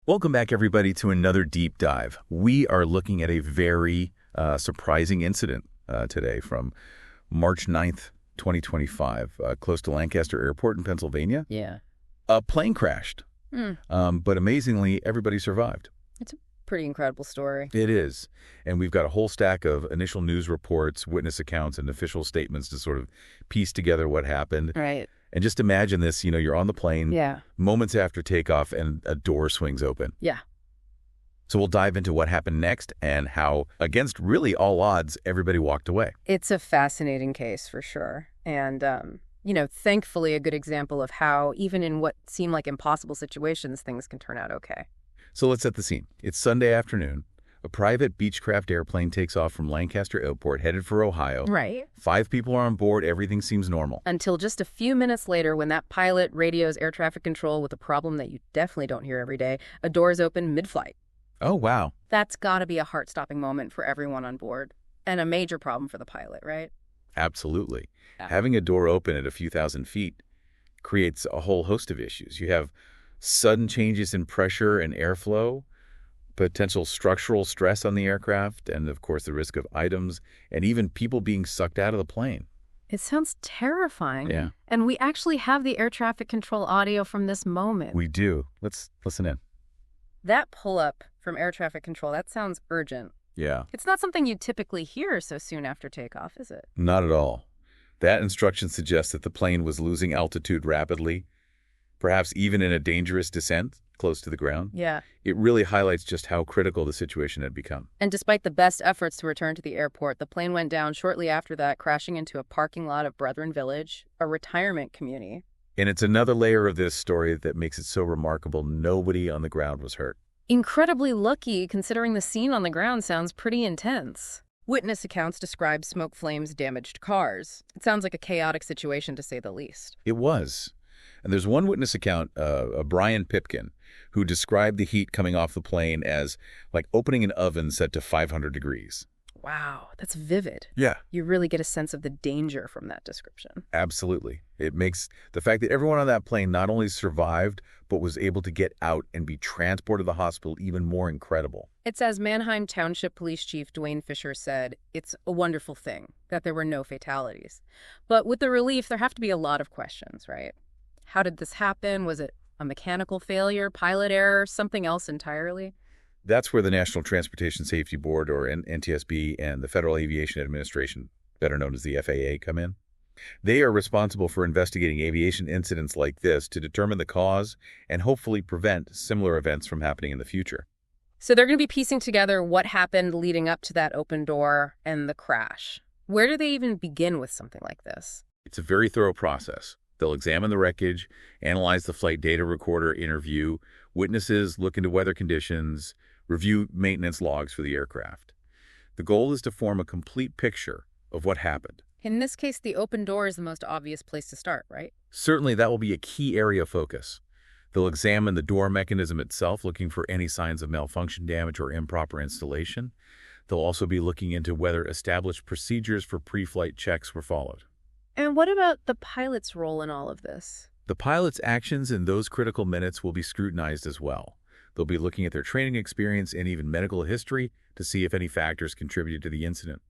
Welcome back, everybody, to another deep dive. We are looking at a very surprising incident today from March 9th, 2025, close to Lancaster Airport in Pennsylvania. Yeah. A plane crashed, but amazingly, everybody survived. It's a pretty incredible story. It is. And we've got a whole stack of initial news reports, witness accounts, and official statements to sort of piece together what happened. Right. And just imagine this, you're on the plane, moments after takeoff, and a door swings open. Yeah. So we'll dive into what happened next and how, against really all odds, everybody walked away. It's a fascinating case for sure. And, thankfully a good example of how, even in what seem like impossible situations, things can turn out okay. So let's set the scene. It's Sunday afternoon. A private Beechcraft airplane takes off from Lancaster Airport, headed for Ohio. Right. 5 people are on board. Everything seems normal. Until just a few minutes later, when that pilot radios air traffic control with a problem that you definitely don't hear every day, a door is open mid-flight. Oh, wow. That's got to be a heart-stopping moment for everyone on board. And a major problem for the pilot, right? Absolutely. Yeah. Having a door open at a few thousand feet creates a whole host of issues. You have sudden changes in pressure and airflow, potential structural stress on the aircraft, and of course the risk of items and even people being sucked out of the plane. It sounds terrifying. Yeah. And we actually have the air traffic control audio from this moment. We do. Let's listen in. That pull-up from air traffic control, that sounds urgent. Yeah. It's not something you typically hear so soon after takeoff, is it? Not at all. That instruction suggests that the plane was losing altitude rapidly, perhaps even in a dangerous descent close to the ground. Yeah. It really highlights just how critical the situation had become. And despite the best efforts to return to the airport, the plane went down shortly after that, crashing into a parking lot of Brethren Village, a retirement community. And it's another layer of this story that makes it so remarkable. Nobody on the ground was hurt. Incredibly lucky, considering the scene on the ground sounds pretty intense. Witness accounts describe smoke flames, damaged cars. It sounds like a chaotic situation, to say the least. It was. And there's one witness account, Brian Pipkin, who described the heat coming off the plane as like opening an oven set to 500 degrees. Wow, that's vivid. Yeah. You really get a sense of the danger from that description. Absolutely. It makes the fact that everyone on that plane not only survived, but was able to get out and be transported to the hospital even more incredible. It's as Manheim Township Police Chief Dwayne Fisher said, it's a wonderful thing that there were no fatalities. But with the relief, there have to be a lot of questions, right? How did this happen? Was it a mechanical failure, pilot error, something else entirely? That's where the National Transportation Safety Board, or NTSB, and the Federal Aviation Administration, better known as the FAA, come in. They are responsible for investigating aviation incidents like this to determine the cause and hopefully prevent similar events from happening in the future. So they're going to be piecing together what happened leading up to that open door and the crash. Where do they even begin with something like this? It's a very thorough process. They'll examine the wreckage, analyze the flight data recorder, interview witnesses, look into weather conditions, review maintenance logs for the aircraft. The goal is to form a complete picture of what happened. In this case, the open door is the most obvious place to start, right? Certainly, that will be a key area of focus. They'll examine the door mechanism itself, looking for any signs of malfunction, damage, or improper installation. They'll also be looking into whether established procedures for pre-flight checks were followed. And what about the pilot's role in all of this? The pilot's actions in those critical minutes will be scrutinized as well. They'll be looking at their training experience and even medical history to see if any factors contributed to the incident.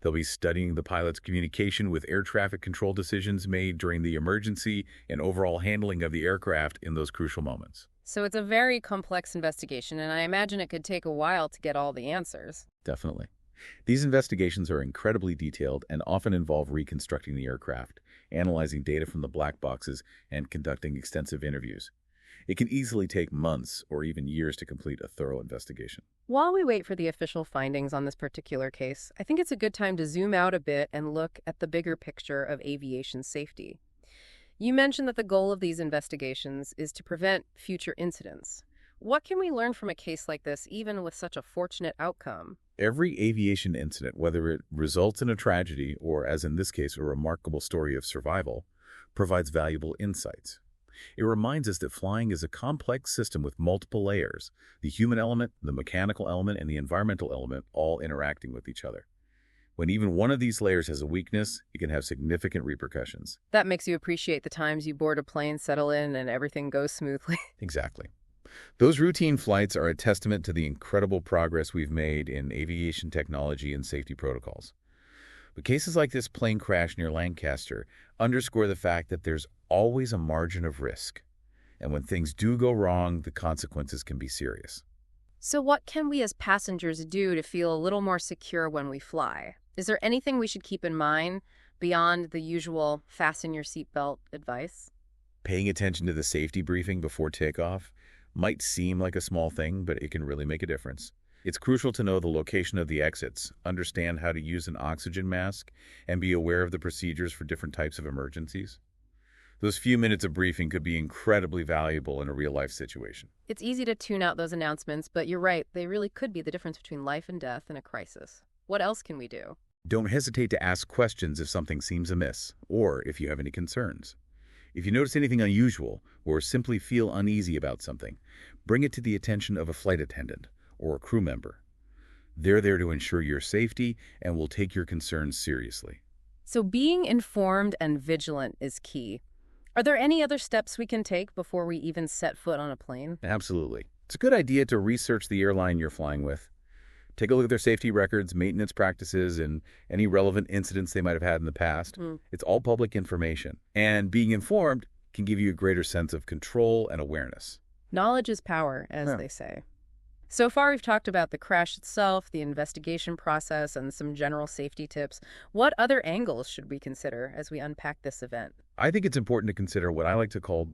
They'll be studying the pilot's communication with air traffic control decisions made during the emergency and overall handling of the aircraft in those crucial moments. So it's a very complex investigation, and I imagine it could take a while to get all the answers. Definitely. These investigations are incredibly detailed and often involve reconstructing the aircraft, analyzing data from the black boxes, and conducting extensive interviews. It can easily take months or even years to complete a thorough investigation. While we wait for the official findings on this particular case, I think it's a good time to zoom out a bit and look at the bigger picture of aviation safety. You mentioned that the goal of these investigations is to prevent future incidents. What can we learn from a case like this, even with such a fortunate outcome? Every aviation incident, whether it results in a tragedy or, as in this case, a remarkable story of survival, provides valuable insights. It reminds us that flying is a complex system with multiple layers, the human element, the mechanical element, and the environmental element all interacting with each other. When even one of these layers has a weakness, it can have significant repercussions. That makes you appreciate the times you board a plane, settle in, and everything goes smoothly. Exactly. Those routine flights are a testament to the incredible progress we've made in aviation technology and safety protocols. But cases like this plane crash near Lancaster underscore the fact that there's always a margin of risk. And when things do go wrong, the consequences can be serious. So what can we as passengers do to feel a little more secure when we fly? Is there anything we should keep in mind beyond the usual fasten your seatbelt advice? Paying attention to the safety briefing before takeoff might seem like a small thing, but it can really make a difference. It's crucial to know the location of the exits, understand how to use an oxygen mask, and be aware of the procedures for different types of emergencies. Those few minutes of briefing could be incredibly valuable in a real-life situation. It's easy to tune out those announcements, but you're right, they really could be the difference between life and death in a crisis. What else can we do? Don't hesitate to ask questions if something seems amiss, or if you have any concerns. If you notice anything unusual, or simply feel uneasy about something, bring it to the attention of a flight attendant or a crew member. They're there to ensure your safety and will take your concerns seriously. So being informed and vigilant is key. Are there any other steps we can take before we even set foot on a plane? Absolutely. It's a good idea to research the airline you're flying with. Take a look at their safety records, maintenance practices, and any relevant incidents they might have had in the past. It's all public information. And being informed can give you a greater sense of control and awareness. Knowledge is power, as they say. So far, we've talked about the crash itself, the investigation process, and some general safety tips. What other angles should we consider as we unpack this event? I think it's important to consider what I like to call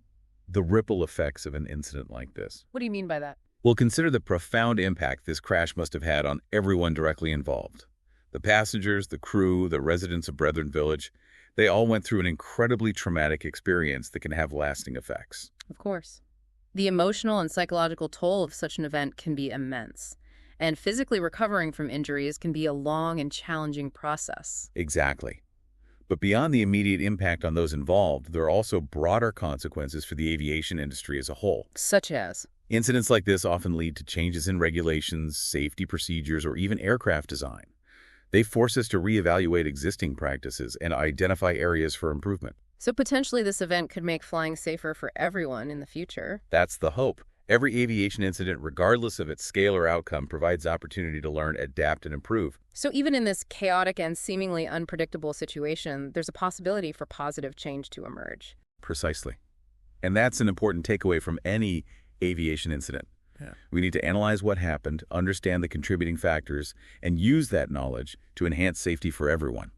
the ripple effects of an incident like this. What do you mean by that? Well, consider the profound impact this crash must have had on everyone directly involved. The passengers, the crew, the residents of Brethren Village, they all went through an incredibly traumatic experience that can have lasting effects. Of course. The emotional and psychological toll of such an event can be immense, and physically recovering from injuries can be a long and challenging process. Exactly. But beyond the immediate impact on those involved, there are also broader consequences for the aviation industry as a whole. Such as? Incidents like this often lead to changes in regulations, safety procedures, or even aircraft design. They force us to reevaluate existing practices and identify areas for improvement. So potentially this event could make flying safer for everyone in the future. That's the hope. Every aviation incident, regardless of its scale or outcome, provides opportunity to learn, adapt, and improve. So even in this chaotic and seemingly unpredictable situation, there's a possibility for positive change to emerge. Precisely. And that's an important takeaway from any aviation incident. We need to analyze what happened, understand the contributing factors, and use that knowledge to enhance safety for everyone.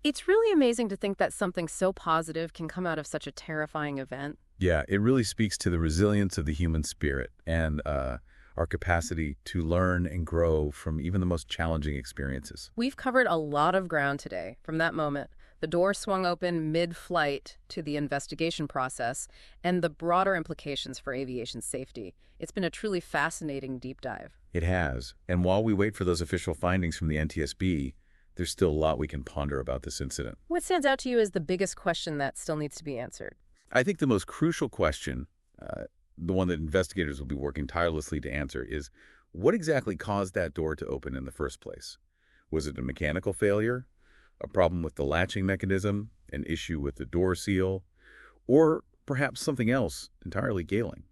It's really amazing to think that something so positive can come out of such a terrifying event. Yeah, it really speaks to the resilience of the human spirit and our capacity to learn and grow from even the most challenging experiences. We've covered a lot of ground today, from that moment the door swung open mid-flight to the investigation process and the broader implications for aviation safety. It's been a truly fascinating deep dive. It has. And while we wait for those official findings from the NTSB, there's still a lot we can ponder about this incident. What stands out to you as the biggest question that still needs to be answered? I think the most crucial question, the one that investigators will be working tirelessly to answer, is what exactly caused that door to open in the first place? Was it a mechanical failure, a problem with the latching mechanism, an issue with the door seal, or perhaps something else entirely galling?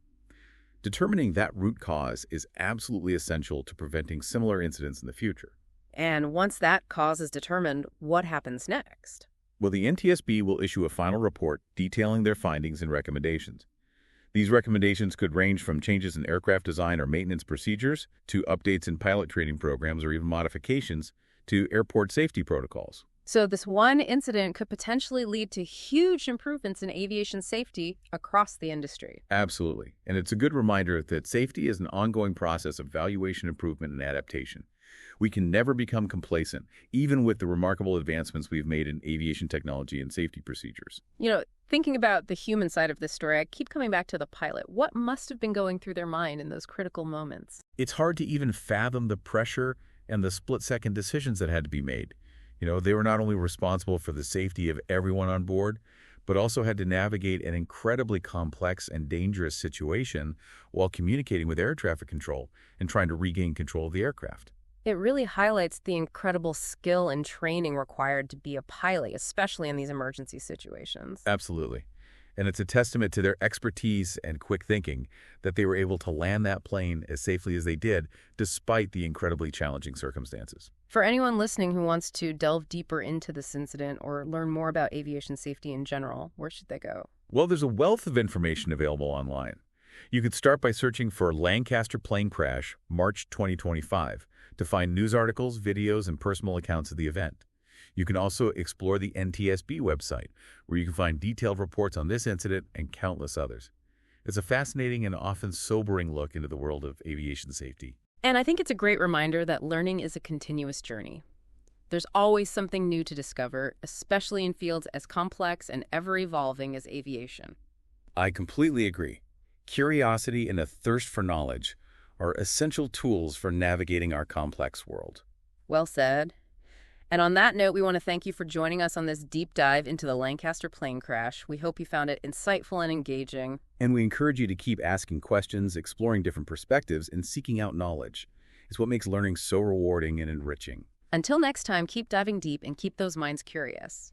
Determining that root cause is absolutely essential to preventing similar incidents in the future. And once that cause is determined, what happens next? Well, the NTSB will issue a final report detailing their findings and recommendations. These recommendations could range from changes in aircraft design or maintenance procedures to updates in pilot training programs or even modifications to airport safety protocols. So this one incident could potentially lead to huge improvements in aviation safety across the industry. Absolutely. And it's a good reminder that safety is an ongoing process of evaluation, improvement, and adaptation. We can never become complacent, even with the remarkable advancements we've made in aviation technology and safety procedures. You know, thinking about the human side of this story, I keep coming back to the pilot. What must have been going through their mind in those critical moments? It's hard to even fathom the pressure and the split-second decisions that had to be made. You know, they were not only responsible for the safety of everyone on board, but also had to navigate an incredibly complex and dangerous situation while communicating with air traffic control and trying to regain control of the aircraft. It really highlights the incredible skill and training required to be a pilot, especially in these emergency situations. Absolutely. And it's a testament to their expertise and quick thinking that they were able to land that plane as safely as they did, despite the incredibly challenging circumstances. For anyone listening who wants to delve deeper into this incident or learn more about aviation safety in general, where should they go? Well, there's a wealth of information available online. You could start by searching for Lancaster plane crash, March 2025, to find news articles, videos, and personal accounts of the event. You can also explore the NTSB website, where you can find detailed reports on this incident and countless others. It's a fascinating and often sobering look into the world of aviation safety. And I think it's a great reminder that learning is a continuous journey. There's always something new to discover, especially in fields as complex and ever-evolving as aviation. I completely agree. Curiosity and a thirst for knowledge are essential tools for navigating our complex world. Well said. And on that note, we want to thank you for joining us on this deep dive into the Lancaster plane crash. We hope you found it insightful and engaging. And we encourage you to keep asking questions, exploring different perspectives, and seeking out knowledge. It's what makes learning so rewarding and enriching. Until next time, keep diving deep and keep those minds curious.